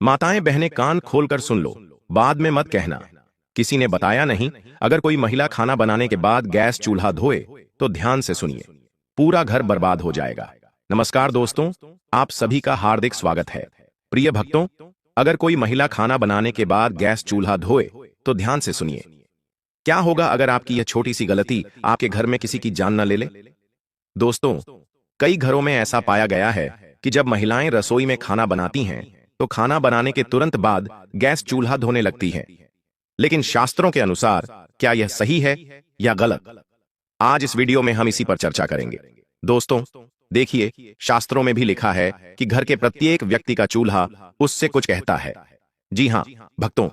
माताएं बहनें कान खोलकर सुन लो, बाद में मत कहना किसी ने बताया नहीं। अगर कोई महिला खाना बनाने के बाद गैस चूल्हा धोए तो ध्यान से सुनिए, पूरा घर बर्बाद हो जाएगा। नमस्कार दोस्तों, आप सभी का हार्दिक स्वागत है। प्रिय भक्तों, अगर कोई महिला खाना बनाने के बाद गैस चूल्हा धोए तो ध्यान से सुनिए। क्या होगा अगर आपकी यह छोटी सी गलती आपके घर में किसी की जान न ले ले? दोस्तों, कई घरों में ऐसा पाया गया है कि जब महिलाएं रसोई में खाना बनाती हैं तो खाना बनाने के तुरंत बाद गैस चूल्हा धोने लगती हैं। लेकिन शास्त्रों के अनुसार क्या यह सही है या गलत? आज इस वीडियो में हम इसी पर चर्चा करेंगे। दोस्तों, देखिए, शास्त्रों में भी लिखा है कि घर के प्रत्येक व्यक्ति का चूल्हा उससे कुछ कहता है। जी हां भक्तों,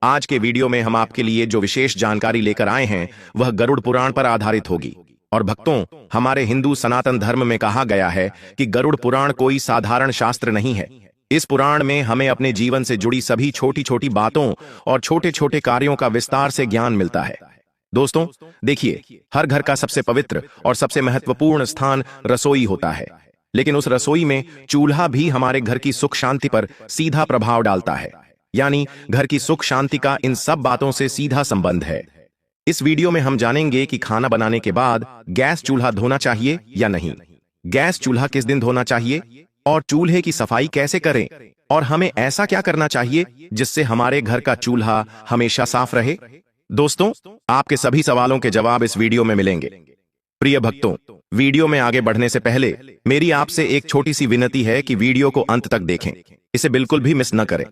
आज के वीडियो में हम आपके लिए जो विशेष जानकारी लेकर आए हैं वह गरुड़ पुराण पर आधारित होगी। और भक्तों, हमारे हिंदू सनातन धर्म में कहा गया है कि गरुड़ पुराण कोई साधारण शास्त्र नहीं है। इस पुराण में हमें अपने जीवन से जुड़ी सभी छोटी छोटी बातों और छोटे छोटे कार्यों का विस्तार से ज्ञान मिलता है। दोस्तों, देखिए, हर घर का सबसे पवित्र और सबसे महत्वपूर्ण स्थान रसोई होता है, लेकिन उस रसोई में चूल्हा भी हमारे घर की सुख शांति पर सीधा प्रभाव डालता है। यानी घर की सुख शांति का इन सब बातों से सीधा संबंध है। इस वीडियो में हम जानेंगे कि खाना बनाने के बाद गैस चूल्हा धोना चाहिए या नहीं, गैस चूल्हा किस दिन धोना चाहिए, और चूल्हे की सफाई कैसे करें, और हमें ऐसा क्या करना चाहिए जिससे हमारे घर का चूल्हा हमेशा साफ रहे। दोस्तों, आपके सभी सवालों के जवाब इस वीडियो में मिलेंगे। प्रिय भक्तों, वीडियो में आगे बढ़ने से पहले मेरी आपसे एक छोटी सी विनती है कि वीडियो को अंत तक देखें, इसे बिल्कुल भी मिस न करें,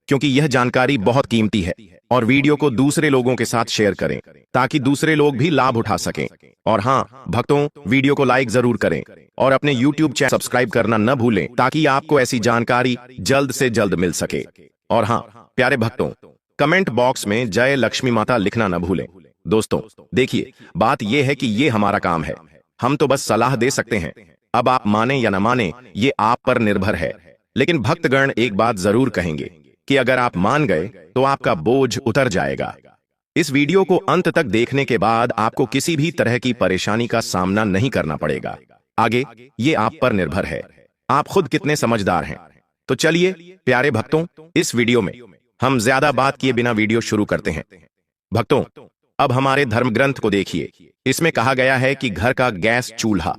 क्योंकि यह जानकारी बहुत कीमती है। और वीडियो को दूसरे लोगों के साथ शेयर करें ताकि दूसरे लोग भी लाभ उठा सकें। और हाँ भक्तों, वीडियो को लाइक जरूर करें और अपने YouTube चैनल सब्सक्राइब करना न भूलें ताकि आपको ऐसी जानकारी जल्द से जल्द मिल सके। और हाँ प्यारे भक्तों, कमेंट बॉक्स में जय लक्ष्मी माता लिखना न भूलें। दोस्तों, देखिए, बात यह है कि ये हमारा काम है, हम तो बस सलाह दे सकते हैं। अब आप माने या न माने ये आप पर निर्भर है। लेकिन भक्तगण एक बात जरूर कहेंगे कि अगर आप मान गए तो आपका बोझ उतर जाएगा। इस वीडियो को अंत तक देखने के बाद आपको किसी भी तरह की परेशानी का सामना नहीं करना पड़ेगा। आगे ये आप पर निर्भर है, आप खुद कितने समझदार हैं। तो चलिए प्यारे भक्तों, इस वीडियो में हम ज्यादा बात किए बिना वीडियो शुरू करते हैं। भक्तों, अब हमारे धर्म ग्रंथ को देखिए। इसमें कहा गया है कि घर का गैस चूल्हा।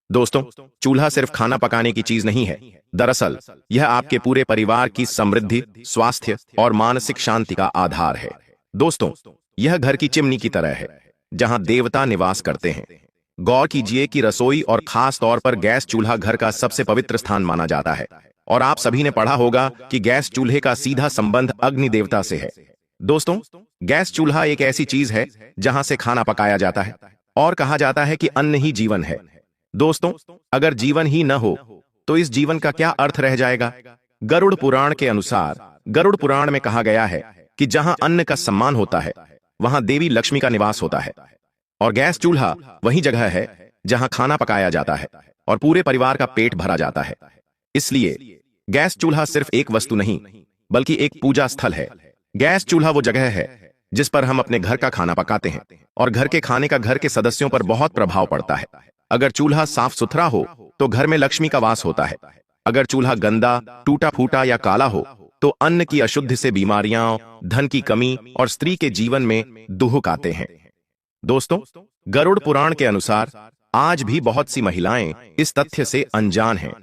दोस्तों, चूल्हा सिर्फ खाना पकाने की चीज नहीं है। दरअसल यह आपके पूरे परिवार की समृद्धि, स्वास्थ्य और मानसिक शांति का आधार है। दोस्तों, यह घर की चिमनी की तरह है जहां देवता निवास करते हैं। गौर कीजिए कि रसोई और खास तौर पर गैस चूल्हा घर का सबसे पवित्र स्थान माना जाता है। और आप सभी ने पढ़ा होगा कि गैस चूल्हे का सीधा संबंध अग्नि देवता से है। दोस्तों, गैस चूल्हा एक ऐसी चीज है जहां से खाना पकाया जाता है, और कहा जाता है कि अन्न ही जीवन है। दोस्तों, अगर जीवन ही न हो तो इस जीवन का क्या अर्थ रह जाएगा? गरुड़ पुराण के अनुसार गरुड़ पुराण में कहा गया है कि जहां अन्न का सम्मान होता है वहां देवी लक्ष्मी का निवास होता है। और गैस चूल्हा वही जगह है जहां खाना पकाया जाता है और पूरे परिवार का पेट भरा जाता है। इसलिए गैस चूल्हा सिर्फ एक वस्तु नहीं बल्कि एक पूजा स्थल है। गैस चूल्हा वो जगह है जिस पर हम अपने घर का खाना पकाते हैं, और घर के खाने का घर के सदस्यों पर बहुत प्रभाव पड़ता है। अगर चूल्हा साफ सुथरा हो तो घर में लक्ष्मी का वास होता है। अगर चूल्हा गंदा, टूटा फूटा या काला हो तो अन्न की अशुद्धि से बीमारियां, धन की कमी और स्त्री के जीवन में दुख आते हैं। दोस्तों, गरुड़ पुराण के अनुसार आज भी बहुत सी महिलाएं इस तथ्य से अनजान हैं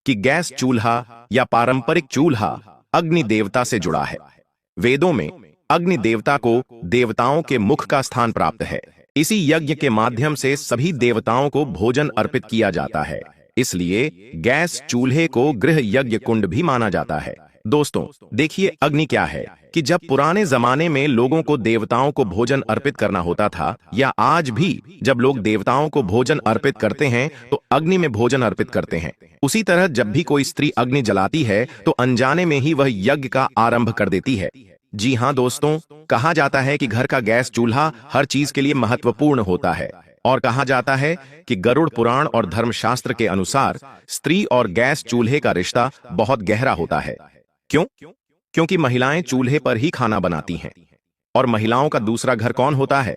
कि गैस चूल्हा या पारंपरिक चूल्हा अग्नि देवता से जुड़ा है। वेदों में अग्नि देवता को देवताओं के मुख का स्थान प्राप्त है। इसी यज्ञ के माध्यम से सभी देवताओं को भोजन अर्पित किया जाता है। इसलिए गैस चूल्हे को गृह यज्ञ कुंड भी माना जाता है। दोस्तों, देखिए, अग्नि क्या है कि जब पुराने जमाने में लोगों को देवताओं को भोजन अर्पित करना होता था, या आज भी जब लोग देवताओं को भोजन अर्पित करते हैं तो अग्नि में भोजन अर्पित करते हैं। उसी तरह जब भी कोई स्त्री अग्नि जलाती है तो अनजाने में ही वह यज्ञ का आरंभ कर देती है। जी हाँ दोस्तों, कहा जाता है कि घर का गैस चूल्हा हर चीज के लिए महत्वपूर्ण होता है। और कहा जाता है कि गरुड़ पुराण और धर्मशास्त्र के अनुसार स्त्री और गैस चूल्हे का रिश्ता बहुत गहरा होता है। क्यों? क्योंकि महिलाएं चूल्हे पर ही खाना बनाती हैं। और महिलाओं का दूसरा घर कौन होता है?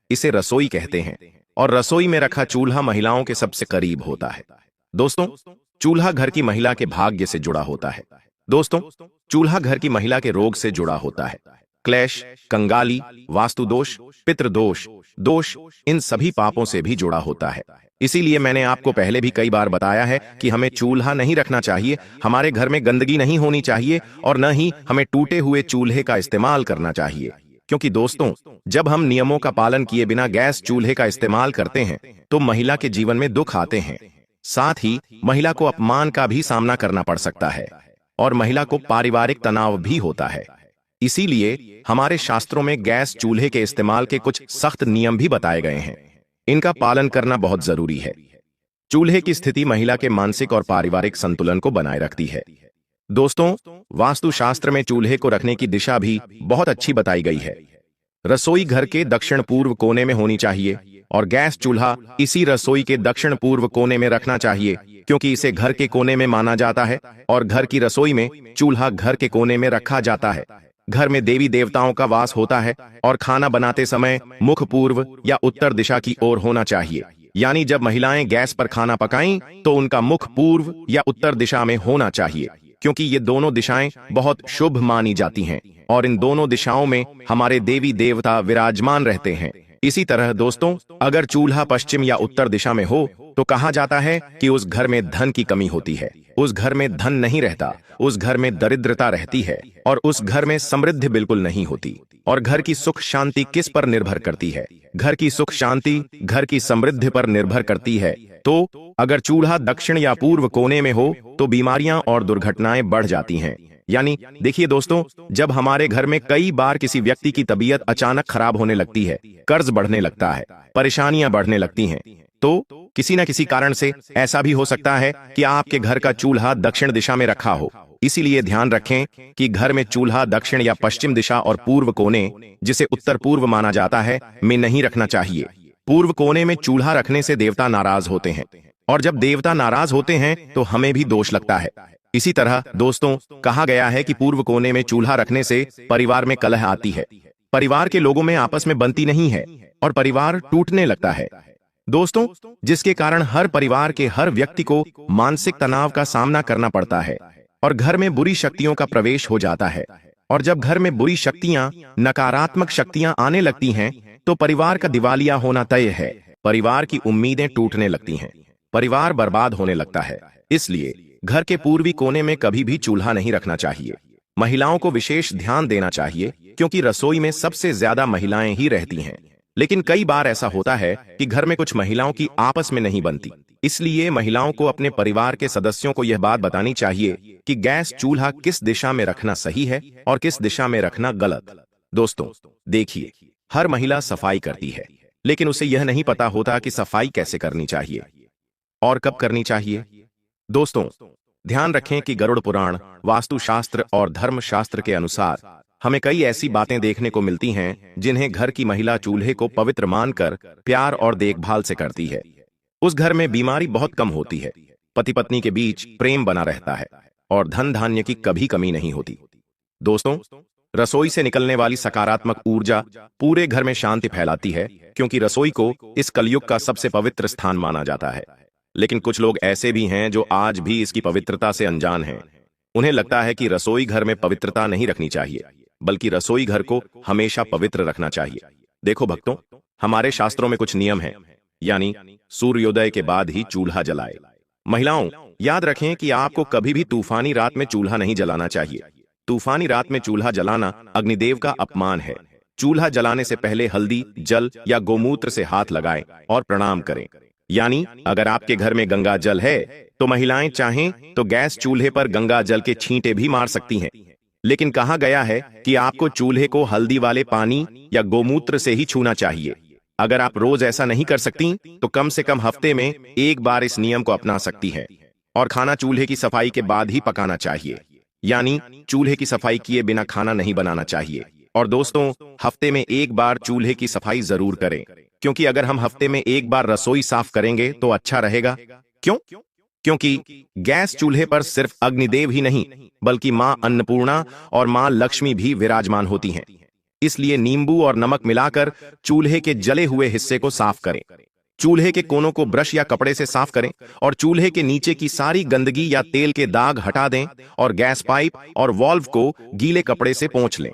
इसे रसोई कहते हैं। और रसोई में रखा चूल्हा महिलाओं के सबसे करीब होता है। दोस्तों, चूल्हा घर की महिला के भाग्य से जुड़ा होता है। दोस्तों, चूल्हा घर की महिला के रोग से जुड़ा होता है। क्लेश, कंगाली, वास्तु दोष, पितृदोष, दोष, इन सभी पापों से भी जुड़ा होता है। इसीलिए मैंने आपको पहले भी कई बार बताया है कि हमें चूल्हा नहीं रखना चाहिए, हमारे घर में गंदगी नहीं होनी चाहिए और न ही हमें टूटे हुए चूल्हे का इस्तेमाल करना चाहिए। क्योंकि दोस्तों, जब हम नियमों का पालन किए बिना गैस चूल्हे का इस्तेमाल करते हैं तो महिला के जीवन में दुख आते हैं। साथ ही महिला को अपमान का भी सामना करना पड़ सकता है और महिला को पारिवारिक तनाव भी होता है। इसीलिए हमारे शास्त्रों में गैस चूल्हे के इस्तेमाल के कुछ सख्त नियम भी बताए गए हैं। इनका पालन करना बहुत जरूरी है। चूल्हे की स्थिति महिला के मानसिक और पारिवारिक संतुलन को बनाए रखती है। दोस्तों, वास्तुशास्त्र में चूल्हे को रखने की दिशा भी बहुत अच्छी बताई गई है। रसोई घर के दक्षिण पूर्व कोने में होनी चाहिए और गैस चूल्हा इसी रसोई के दक्षिण पूर्व कोने में रखना चाहिए, क्योंकि इसे घर के कोने में माना जाता है और घर की रसोई में चूल्हा घर के कोने में रखा जाता है। घर में देवी देवताओं का वास होता है और खाना बनाते समय मुख पूर्व या उत्तर दिशा की ओर होना चाहिए। यानी जब महिलाएं गैस पर खाना पकाएं तो उनका मुख पूर्व या उत्तर दिशा में होना चाहिए, क्योंकि ये दोनों दिशाएं बहुत शुभ मानी जाती हैं और इन दोनों दिशाओं में हमारे देवी देवता विराजमान रहते हैं। इसी तरह दोस्तों, अगर चूल्हा पश्चिम या उत्तर दिशा में हो तो कहा जाता है कि उस घर में धन की कमी होती है, उस घर में धन नहीं रहता, उस घर में दरिद्रता रहती है और उस घर में समृद्धि बिल्कुल नहीं होती। और घर की सुख शांति किस पर निर्भर करती है? घर की सुख शांति घर की समृद्धि पर निर्भर करती है। तो अगर चूल्हा दक्षिण या पूर्व कोने में हो तो बीमारियां और दुर्घटनाएं बढ़ जाती हैं। यानी देखिए दोस्तों, जब हमारे घर में कई बार किसी व्यक्ति की तबीयत अचानक खराब होने लगती है, कर्ज बढ़ने लगता है, परेशानियां बढ़ने लगती हैं, तो किसी न किसी कारण से ऐसा भी हो सकता है कि आपके घर का चूल्हा दक्षिण दिशा में रखा हो। इसीलिए ध्यान रखें कि घर में चूल्हा दक्षिण या पश्चिम दिशा और पूर्व कोने, जिसे उत्तर पूर्व माना जाता है, में नहीं रखना चाहिए। पूर्व कोने में चूल्हा रखने से देवता नाराज होते हैं और जब देवता नाराज होते हैं तो हमें भी दोष लगता है। इसी तरह दोस्तों, कहा गया है कि पूर्व कोने में चूल्हा रखने से परिवार में कलह आती है, परिवार के लोगों में आपस में बनती नहीं है और परिवार टूटने लगता है दोस्तों, जिसके कारण हर परिवार के हर व्यक्ति को मानसिक तनाव का सामना करना पड़ता है और घर में बुरी शक्तियों का प्रवेश हो जाता है। और जब घर में बुरी शक्तियां, नकारात्मक शक्तियां आने लगती हैं तो परिवार का दिवालिया होना तय है, परिवार की उम्मीदें टूटने लगती हैं, परिवार बर्बाद होने लगता है। इसलिए घर के पूर्वी कोने में कभी भी चूल्हा नहीं रखना चाहिए। महिलाओं को विशेष ध्यान देना चाहिए, क्योंकि रसोई में सबसे ज्यादा महिलाएं ही रहती हैं। लेकिन कई बार ऐसा होता है कि घर में कुछ महिलाओं की आपस में नहीं बनती। इसलिए महिलाओं को अपने परिवार के सदस्यों को यह बात बतानी चाहिए कि गैस चूल्हा किस दिशा में रखना सही है और किस दिशा में रखना गलत। दोस्तों देखिए, हर महिला सफाई करती है, लेकिन उसे यह नहीं पता होता कि सफाई कैसे करनी चाहिए और कब करनी चाहिए। दोस्तों ध्यान रखें कि गरुड़ पुराण, वास्तुशास्त्र और धर्मशास्त्र के अनुसार हमें कई ऐसी बातें देखने को मिलती हैं जिन्हें घर की महिला चूल्हे को पवित्र मानकर प्यार और देखभाल से करती है। उस घर में बीमारी बहुत कम होती है, पति पत्नी के बीच प्रेम बना रहता है और धन धान्य की कभी कमी नहीं होती। दोस्तों, रसोई से निकलने वाली सकारात्मक ऊर्जा पूरे घर में शांति फैलाती है, क्योंकि रसोई को इस कलयुग का सबसे पवित्र स्थान माना जाता है। लेकिन कुछ लोग ऐसे भी हैं जो आज भी इसकी पवित्रता से अनजान हैं। उन्हें लगता है कि रसोई घर में पवित्रता नहीं रखनी चाहिए, बल्कि रसोई घर को हमेशा पवित्र रखना चाहिए। देखो भक्तों, हमारे शास्त्रों में कुछ नियम हैं, यानी सूर्योदय के बाद ही चूल्हा जलाए। महिलाओं, याद रखें कि आपको कभी भी तूफानी रात में चूल्हा नहीं जलाना चाहिए। तूफानी रात में चूल्हा जलाना अग्निदेव का अपमान है। चूल्हा जलाने से पहले हल्दी, जल या गोमूत्र से हाथ लगाएं और प्रणाम करें। यानी अगर आपके घर में गंगा जल है तो महिलाएं चाहें तो गैस चूल्हे पर गंगा जल के छींटे भी मार सकती हैं। लेकिन कहा गया है कि आपको चूल्हे को हल्दी वाले पानी या गोमूत्र से ही छूना चाहिए। अगर आप रोज ऐसा नहीं कर सकती तो कम से कम हफ्ते में एक बार इस नियम को अपना सकती हैं। और खाना चूल्हे की सफाई के बाद ही पकाना चाहिए, यानी चूल्हे की सफाई किए बिना खाना नहीं बनाना चाहिए। और दोस्तों, हफ्ते में एक बार चूल्हे की सफाई जरूर करें, क्योंकि अगर हम हफ्ते में एक बार रसोई साफ करेंगे तो अच्छा रहेगा। क्यों? क्योंकि गैस चूल्हे पर सिर्फ अग्निदेव ही नहीं, बल्कि मां अन्नपूर्णा और मां लक्ष्मी भी विराजमान होती हैं। इसलिए नींबू और नमक मिलाकर चूल्हे के जले हुए हिस्से को साफ करें। चूल्हे के कोनों को ब्रश या कपड़े से साफ करें और चूल्हे के नीचे की सारी गंदगी या तेल के दाग हटा दें और गैस पाइप और वाल्व को गीले कपड़े से पोंछ लें।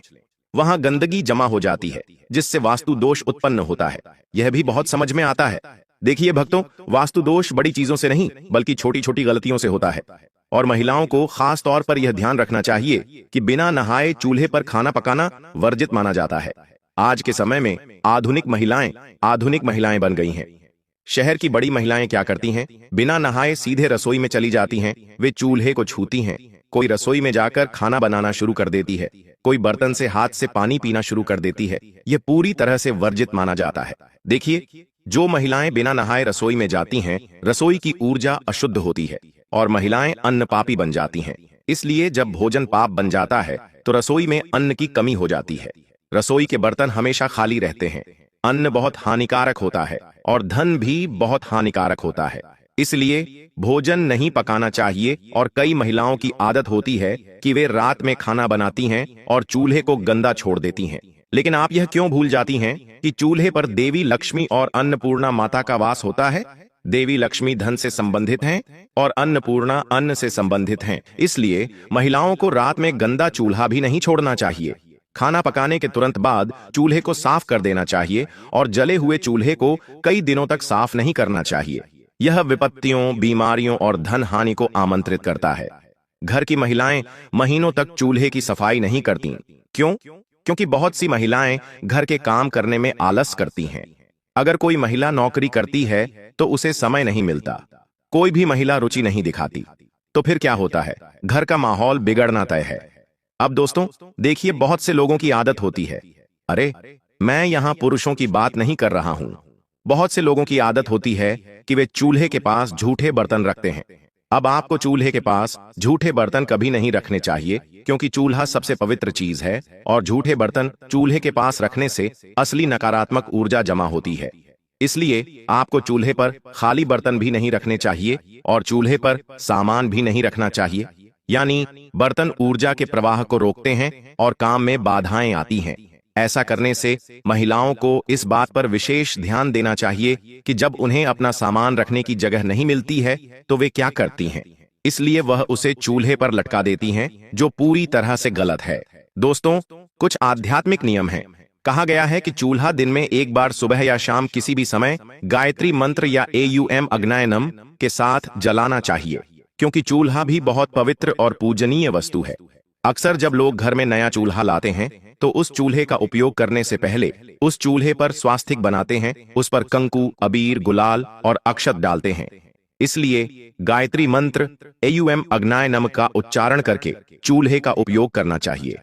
वहां गंदगी जमा हो जाती है जिससे वास्तु दोष उत्पन्न होता है। यह भी बहुत समझ में आता है। देखिए भक्तों, वास्तु दोष बड़ी चीजों से नहीं बल्कि छोटी छोटी गलतियों से होता है और महिलाओं को खास तौर पर यह ध्यान रखना चाहिए कि बिना नहाए चूल्हे पर खाना पकाना वर्जित माना जाता है। आज के समय में आधुनिक महिलाएं बन गई हैं। शहर की बड़ी महिलाएं क्या करती हैं? बिना नहाए सीधे रसोई में चली जाती हैं। वे चूल्हे को छूती हैं, कोई रसोई में जाकर खाना बनाना शुरू कर देती है, कोई बर्तन से हाथ से पानी पीना शुरू कर देती है। यह पूरी तरह से वर्जित माना जाता है। देखिए, जो महिलाएं बिना नहाए रसोई में जाती हैं, रसोई की ऊर्जा अशुद्ध होती है और महिलाएं अन्न पापी बन जाती हैं। इसलिए जब भोजन पाप बन जाता है तो रसोई में अन्न की कमी हो जाती है। रसोई के बर्तन हमेशा खाली रहते हैं। अन्न बहुत हानिकारक होता है और धन भी बहुत हानिकारक होता है। इसलिए भोजन नहीं पकाना चाहिए और कई महिलाओं की आदत होती है कि वे रात में खाना बनाती हैं और चूल्हे को गंदा छोड़ देती हैं। लेकिन आप यह क्यों भूल जाती हैं कि चूल्हे पर देवी लक्ष्मी और अन्नपूर्णा माता का वास होता है? देवी लक्ष्मी धन से संबंधित हैं और अन्नपूर्णा अन्न से संबंधित हैं। इसलिए महिलाओं को रात में गंदा चूल्हा भी नहीं छोड़ना चाहिए। खाना पकाने के तुरंत बाद चूल्हे को साफ कर देना चाहिए और जले हुए चूल्हे को कई दिनों तक साफ नहीं करना चाहिए। यह विपत्तियों, बीमारियों और धन हानि को आमंत्रित करता है। घर की महिलाएं महीनों तक चूल्हे की सफाई नहीं करती। क्यों? क्योंकि बहुत सी महिलाएं घर के काम करने में आलस करती हैं। अगर कोई महिला नौकरी करती है तो उसे समय नहीं मिलता। कोई भी महिला रुचि नहीं दिखाती तो फिर क्या होता है? घर का माहौल बिगड़ना तय है। अब दोस्तों देखिए, बहुत से लोगों की आदत होती है, अरे मैं यहां पुरुषों की बात नहीं कर रहा हूं, बहुत से लोगों की आदत होती है कि वे चूल्हे के पास झूठे बर्तन रखते हैं। अब आपको चूल्हे के पास झूठे बर्तन कभी नहीं रखने चाहिए, क्योंकि चूल्हा सबसे पवित्र चीज है और झूठे बर्तन चूल्हे के पास रखने से असली नकारात्मक ऊर्जा जमा होती है। इसलिए आपको चूल्हे पर खाली बर्तन भी नहीं रखने चाहिए और चूल्हे पर सामान भी नहीं रखना चाहिए। यानी बर्तन ऊर्जा के प्रवाह को रोकते हैं और काम में बाधाएं आती हैं। ऐसा करने से महिलाओं को इस बात पर विशेष ध्यान देना चाहिए कि जब उन्हें अपना सामान रखने की जगह नहीं मिलती है तो वे क्या करती हैं। इसलिए वह उसे चूल्हे पर लटका देती हैं, जो पूरी तरह से गलत है। दोस्तों, कुछ आध्यात्मिक नियम हैं। कहा गया है कि चूल्हा दिन में एक बार सुबह या शाम किसी भी समय गायत्री मंत्र या AUM अग्नायनम के साथ जलाना चाहिए, क्योंकि चूल्हा भी बहुत पवित्र और पूजनीय वस्तु है। अक्सर जब लोग घर में नया चूल्हा लाते हैं तो उस चूल्हे का उपयोग करने से पहले उस चूल्हे पर स्वास्तिक बनाते हैं, उस पर कंकु, अबीर, गुलाल और अक्षत डालते हैं। इसलिए गायत्री मंत्र AUM अग्नायनम का उच्चारण करके चूल्हे का उपयोग करना चाहिए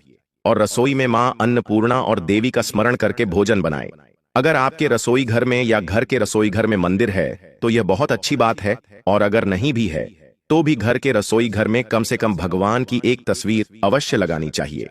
और रसोई में मां अन्नपूर्णा और देवी का स्मरण करके भोजन बनाएं। अगर आपके रसोई घर में या घर के रसोई घर में मंदिर है तो यह बहुत अच्छी बात है, और अगर नहीं भी है तो भी घर के रसोई घर में कम से कम भगवान की एक तस्वीर अवश्य लगानी चाहिए।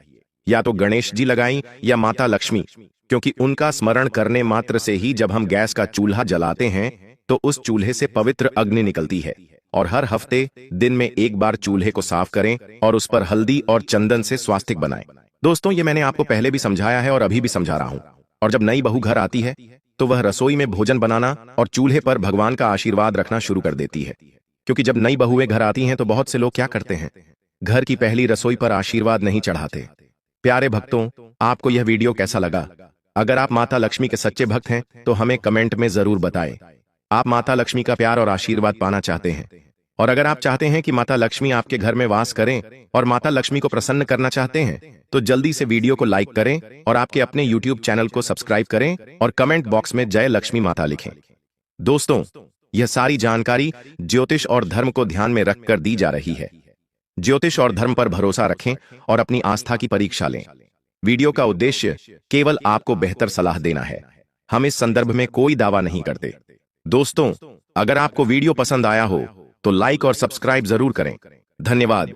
या तो गणेश जी लगाएं या माता लक्ष्मी, क्योंकि उनका स्मरण करने मात्र से ही जब हम गैस का चूल्हा जलाते हैं तो उस चूल्हे से पवित्र अग्नि निकलती है। और हर हफ्ते दिन में एक बार चूल्हे को साफ करें और उस पर हल्दी और चंदन से स्वास्तिक बनाएं। दोस्तों, ये मैंने आपको पहले भी समझाया है और अभी भी समझा रहा हूं। और जब नई बहू घर आती है तो वह रसोई में भोजन बनाना और चूल्हे पर भगवान का आशीर्वाद रखना शुरू कर देती है, क्योंकि जब नई बहुएं घर आती हैं तो बहुत से लोग क्या करते हैं, घर की पहली रसोई पर आशीर्वाद नहीं चढ़ाते। प्यारे भक्तों, आपको यह वीडियो कैसा लगा? अगर आप माता लक्ष्मी के सच्चे भक्त हैं तो हमें कमेंट में जरूर बताएं। आप माता लक्ष्मी का प्यार और आशीर्वाद पाना चाहते हैं, और अगर आप चाहते हैं कि माता लक्ष्मी आपके घर में वास करें और माता लक्ष्मी को प्रसन्न करना चाहते हैं तो जल्दी से वीडियो को लाइक करें और आपके अपने YouTube चैनल को सब्सक्राइब करें और कमेंट बॉक्स में जय लक्ष्मी माता लिखें। दोस्तों, यह सारी जानकारी ज्योतिष और धर्म को ध्यान में रखकर दी जा रही है। ज्योतिष और धर्म पर भरोसा रखें और अपनी आस्था की परीक्षा लें। वीडियो का उद्देश्य केवल आपको बेहतर सलाह देना है। हम इस संदर्भ में कोई दावा नहीं करते। दोस्तों, अगर आपको वीडियो पसंद आया हो तो लाइक और सब्सक्राइब जरूर करें। धन्यवाद।